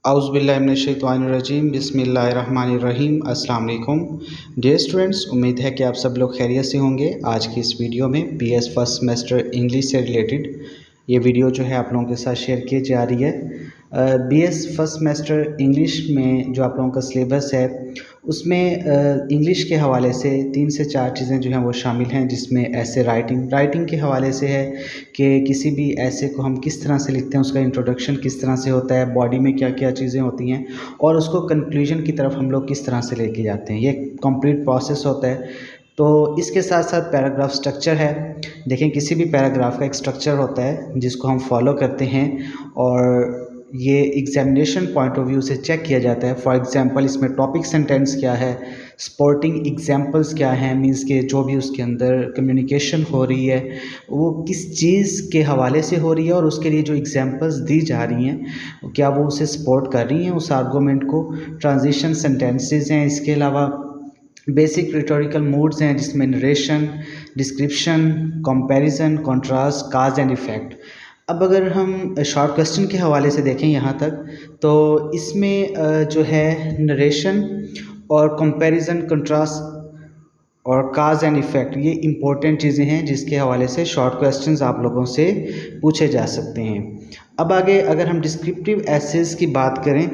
औज़ुबिल्लाहिमिनश्शैतानिर्रजीम बिस्मिल्लाहिर्रहमानिर्रहीम अस्सलाम वालेकुम। डियर स्टूडेंट्स, उम्मीद है कि आप सब लोग खैरियत से होंगे। आज की इस वीडियो में बीएस फर्स्ट सेमेस्टर इंग्लिश से रिलेटेड ये वीडियो जो है आप लोगों के साथ शेयर की जा रही है। बीएस फर्स्ट सेमेस्टर इंग्लिश में जो आप लोगों का सिलेबस है उसमें इंग्लिश के हवाले से 3 से 4 चीज़ें जो हैं वो शामिल हैं, जिसमें ऐसे राइटिंग के हवाले से है कि किसी भी ऐसे को हम किस तरह से लिखते हैं, उसका इंट्रोडक्शन किस तरह से होता है, बॉडी में क्या क्या चीज़ें होती हैं और उसको कंक्लूजन की तरफ हम लोग किस तरह से लेके जाते हैं। ये कंप्लीट प्रोसेस होता है। तो इसके साथ साथ पैराग्राफ स्ट्रक्चर है। देखें, किसी भी पैराग्राफ का एक स्ट्रक्चर होता है जिसको हम फॉलो करते हैं और ये एग्जामिनेशन पॉइंट ऑफ व्यू से चेक किया जाता है। फॉर एग्जांपल, इसमें टॉपिक सेंटेंस क्या है, स्पोर्टिंग एग्जांपल्स क्या हैं, मींस के जो भी उसके अंदर कम्युनिकेशन हो रही है वो किस चीज़ के हवाले से हो रही है और उसके लिए जो एग्जांपल्स दी जा रही हैं क्या वो उसे सपोर्ट कर रही हैं उस आर्गूमेंट को। ट्रांजिशन सेंटेंसेस हैं। इसके अलावा बेसिक रिटोरिकल मूड्स हैं जिसमें narration, description, comparison, contrast, cause and effect. अब अगर हम शॉर्ट क्वेश्चन के हवाले से देखें यहाँ तक, तो इसमें जो है नरेशन और कंपैरिजन, कंट्रास्ट और काज एंड इफ़ेक्ट, ये इंपॉर्टेंट चीज़ें हैं जिसके हवाले से शॉर्ट क्वेश्चंस आप लोगों से पूछे जा सकते हैं। अब आगे अगर हम डिस्क्रिप्टिव एसेस की बात करें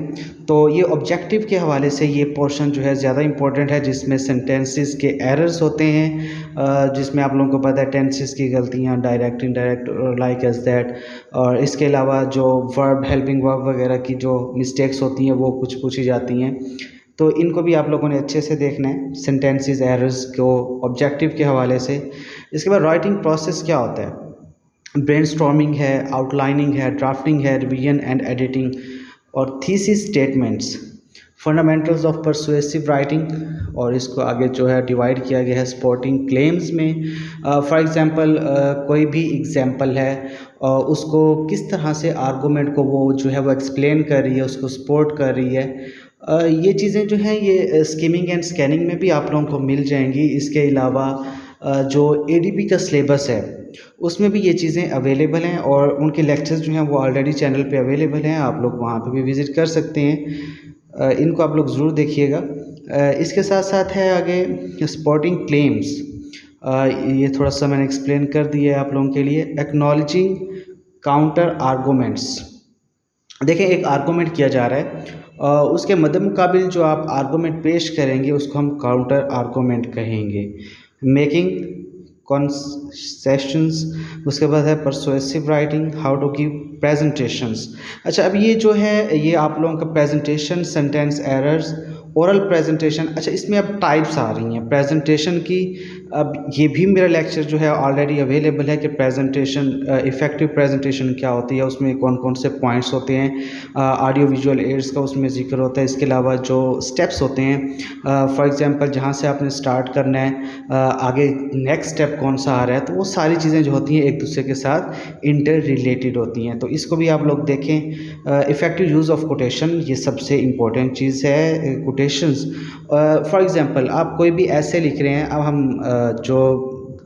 तो ये ऑब्जेक्टिव के हवाले से ये पोर्शन जो है ज़्यादा इंपॉर्टेंट है, जिसमें सेंटेंसेस के एरर्स होते हैं, जिसमें आप लोगों को पता है टेंसेस की गलतियाँ, direct, indirect, like as that, और इसके अलावा जो वर्ब, हेल्पिंग वर्ब वगैरह की जो मिस्टेक्स होती हैं वो कुछ पूछी जाती हैं। तो इनको भी आप लोगों ने अच्छे से देखना है, सेंटेंसेस एरर्स को ऑब्जेक्टिव के हवाले से। इसके बाद राइटिंग प्रोसेस क्या होता है, ब्रेनस्टॉर्मिंग है, आउटलाइनिंग है, ड्राफ्टिंग है, रिवीजन एंड एडिटिंग और thesis statements, fundamentals of persuasive writing, और इसको आगे जो है डिवाइड किया गया है स्पोर्टिंग क्लेम्स में। फॉर एग्जांपल कोई भी एग्जांपल है उसको किस तरह से आर्गूमेंट को वो जो है वो एक्सप्लेन कर रही है, उसको सपोर्ट कर रही है। ये चीज़ें जो हैं ये स्किमिंग एंड स्कैनिंग में भी आप लोगों को मिल जाएंगी। इसके अलावा जो एडीपी का सिलेबस है उसमें भी ये चीज़ें अवेलेबल हैं और उनके लेक्चर्स जो हैं वो ऑलरेडी चैनल पे अवेलेबल हैं, आप लोग वहाँ पे भी विज़िट कर सकते हैं। इनको आप लोग ज़रूर देखिएगा। इसके साथ साथ है आगे स्पोर्टिंग क्लेम्स, ये थोड़ा सा मैंने एक्सप्लेन कर दिया है आप लोगों के लिए। एक्नॉलेजिंग काउंटर आर्गूमेंट्स, देखें एक आर्गूमेंट किया जा रहा है उसके मद्देमुकाबिल जो आप आर्गूमेंट पेश करेंगे उसको हम काउंटर आर्गूमेंट कहेंगे। मेकिंग कॉन्सेशंस, उसके बाद है persuasive writing, how to give presentations. अच्छा, अब ये जो है ये आप लोगों का presentation, sentence errors, oral presentation. अच्छा, इसमें अब टाइप्स आ रही हैं प्रेजेंटेशन की। अब ये भी मेरा लेक्चर जो है ऑलरेडी अवेलेबल है कि प्रेजेंटेशन, इफ़ेक्टिव प्रेजेंटेशन क्या होती है, उसमें कौन कौन से पॉइंट्स होते हैं, ऑडियो विजुअल एड्स का उसमें जिक्र होता है। इसके अलावा जो स्टेप्स होते हैं, फॉर एग्जांपल जहाँ से आपने स्टार्ट करना है, आगे नेक्स्ट स्टेप कौन सा आ रहा है, तो वो सारी चीज़ें जो होती हैं एक दूसरे के साथ इंटर रिलेटेड होती हैं। तो इसको भी आप लोग देखें। इफ़ेक्टिव यूज़ ऑफ कोटेशन, ये सबसे इम्पोर्टेंट चीज़ है। कोटेशंस, फॉर एग्जांपल आप कोई भी ऐसे लिख रहे हैं, अब हम जो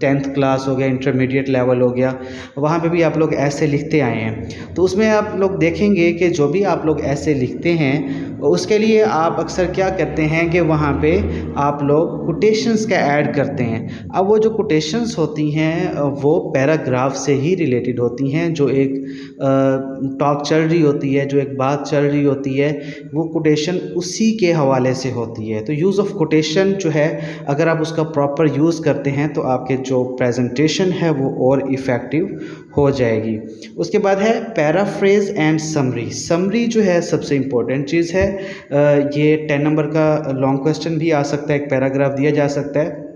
10th क्लास हो गया, इंटरमीडिएट लेवल हो गया, वहाँ पे भी आप लोग ऐसे लिखते आए हैं, तो उसमें आप लोग देखेंगे कि जो भी आप लोग ऐसे लिखते हैं उसके लिए आप अक्सर क्या करते हैं कि वहाँ पे आप लोग कोटेशंस का ऐड करते हैं। अब वो जो कोटेशंस होती हैं वो पैराग्राफ से ही रिलेटेड होती हैं, जो एक टॉक चल रही होती है, जो एक बात चल रही होती है, वो कोटेशन उसी के हवाले से होती है। तो यूज़ ऑफ कोटेशन जो है अगर आप उसका प्रॉपर यूज़ करते हैं तो आपके जो प्रेजेंटेशन है वो और इफ़ेक्टिव हो जाएगी। उसके बाद है पैराफ्रेज एंड समरी। समरी जो है सबसे इम्पोर्टेंट चीज़ है। ये 10 नंबर का लॉन्ग क्वेश्चन भी आ सकता है, एक पैराग्राफ दिया जा सकता है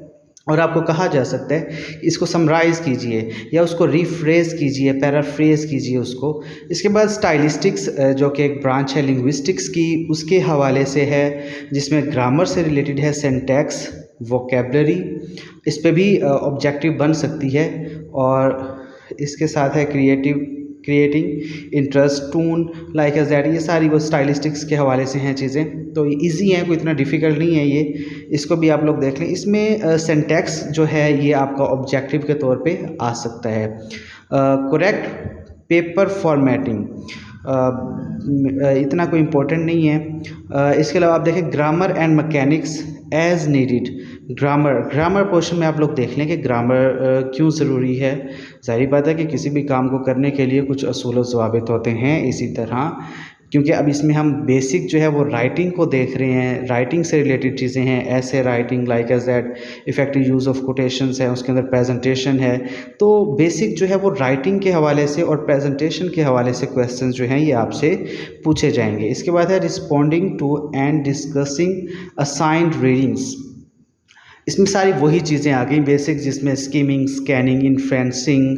और आपको कहा जा सकता है इसको समराइज़ कीजिए या उसको रिफ्रेज कीजिए, पैराफ्रेज कीजिए उसको। इसके बाद स्टाइलिस्टिक्स, जो कि एक ब्रांच है लिंग्विस्टिक्स की, उसके हवाले से है, जिसमें ग्रामर से रिलेटेड है, सिंटैक्स, वोकैबलरी, इस पे भी ऑब्जेक्टिव बन सकती है। और इसके साथ है creating interest, tune, like as that, ये सारी वो स्टाइलिस्टिक्स के हवाले से हैं चीज़ें। तो ये ईजी हैं, कोई इतना डिफ़िकल्ट नहीं है ये, इसको भी आप लोग देख लें। इसमें सिंटैक्स जो है ये आपका ऑब्जेक्टिव के तौर पे आ सकता है। करेक्ट पेपर फॉर्मेटिंग, इतना कोई इम्पोर्टेंट नहीं है। इसके अलावा आप देखें grammar and mechanics as needed. Grammar portion में आप लोग देख लें कि ग्रामर क्यों ज़रूरी है। जाहिर बात है कि किसी भी काम को करने के लिए कुछ असूल व ज़वाबित होते हैं। इसी तरह क्योंकि अब इसमें हम बेसिक जो है वो राइटिंग को देख रहे हैं, राइटिंग से रिलेटेड चीज़ें हैं, ऐसे writing like as that, effective use of quotations है, उसके अंदर प्रेजेंटेशन है। तो बेसिक जो है वो राइटिंग के हवाले से और प्रेजेंटेशन के हवाले से क्वेश्चंस जो हैं ये आपसे पूछे जाएंगे। इसके बाद है responding to and discussing assigned readings. इसमें सारी वही चीज़ें आ गई बेसिक, जिसमें skimming, scanning, inferencing,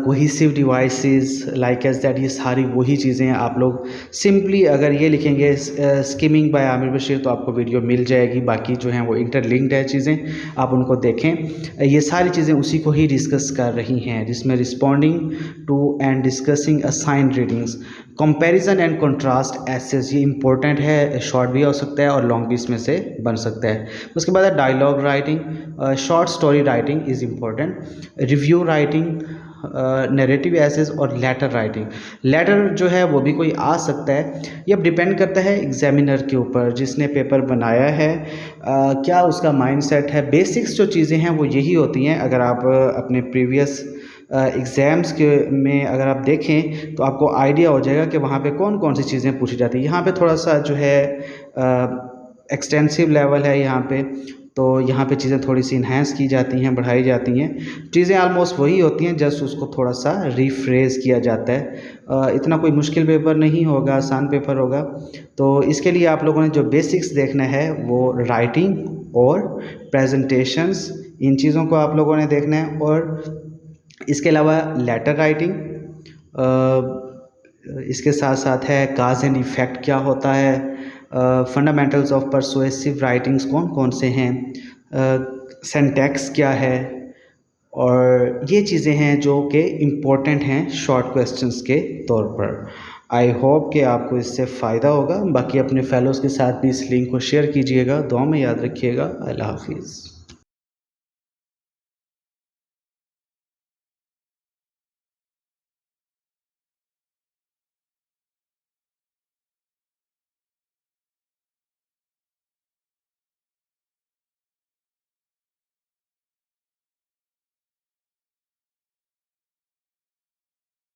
cohesive devices like as that, ये सारी वही चीज़ें हैं। आप लोग सिंपली अगर ये लिखेंगे स्कीमिंग बाय आमिर बशीर तो आपको वीडियो मिल जाएगी। बाकी जो हैं वो इंटरलिंक्ड है चीज़ें, आप उनको देखें। ये सारी चीज़ें उसी को ही डिस्कस कर रही हैं, जिसमें responding to and discussing assigned readings, comparison and contrast essays, ये इंपॉर्टेंट है, शॉर्ट भी हो सकता है और लॉन्ग भी इसमें से बन सकता है। उसके बाद है dialogue writing, short story writing is important, review writing, narrative essays और लेटर राइटिंग। लेटर जो है वो भी कोई आ सकता है, ये अब डिपेंड करता है एग्जामिनर के ऊपर, जिसने पेपर बनाया है क्या उसका माइंडसेट है। बेसिक्स जो चीज़ें हैं वो यही होती हैं। अगर आप अपने प्रीवियस एग्ज़ाम्स के में अगर आप देखें तो आपको आइडिया हो जाएगा कि वहाँ पे कौन कौन सी चीज़ें पूछी जाती हैं। यहाँ पे थोड़ा सा जो है एक्सटेंसिव लेवल है यहाँ पे, तो यहाँ पे चीज़ें थोड़ी सी इन्हेंस की जाती हैं, बढ़ाई जाती हैं। चीज़ें आलमोस्ट वही होती हैं, जस्ट उसको थोड़ा सा रिफ्रेज किया जाता है। इतना कोई मुश्किल पेपर नहीं होगा, आसान पेपर होगा। तो इसके लिए आप लोगों ने जो बेसिक्स देखना है वो राइटिंग और प्रेजेंटेशंस, इन चीज़ों को आप लोगों ने देखना है। और इसके अलावा लेटर राइटिंग, इसके साथ साथ है काज एंड इफ़ेक्ट क्या होता है, फंडामेंटल्स ऑफ परसुएसिव राइटिंग्स कौन कौन से हैं, सिंटैक्स क्या है, और ये चीज़ें हैं जो कि इम्पोर्टेंट हैं शॉर्ट क्वेश्चंस के तौर पर। आई होप कि आपको इससे फ़ायदा होगा। बाकी अपने फेलोज़ के साथ भी इस लिंक को शेयर कीजिएगा। दुआ में याद रखिएगा। अल्लाह हाफिज़।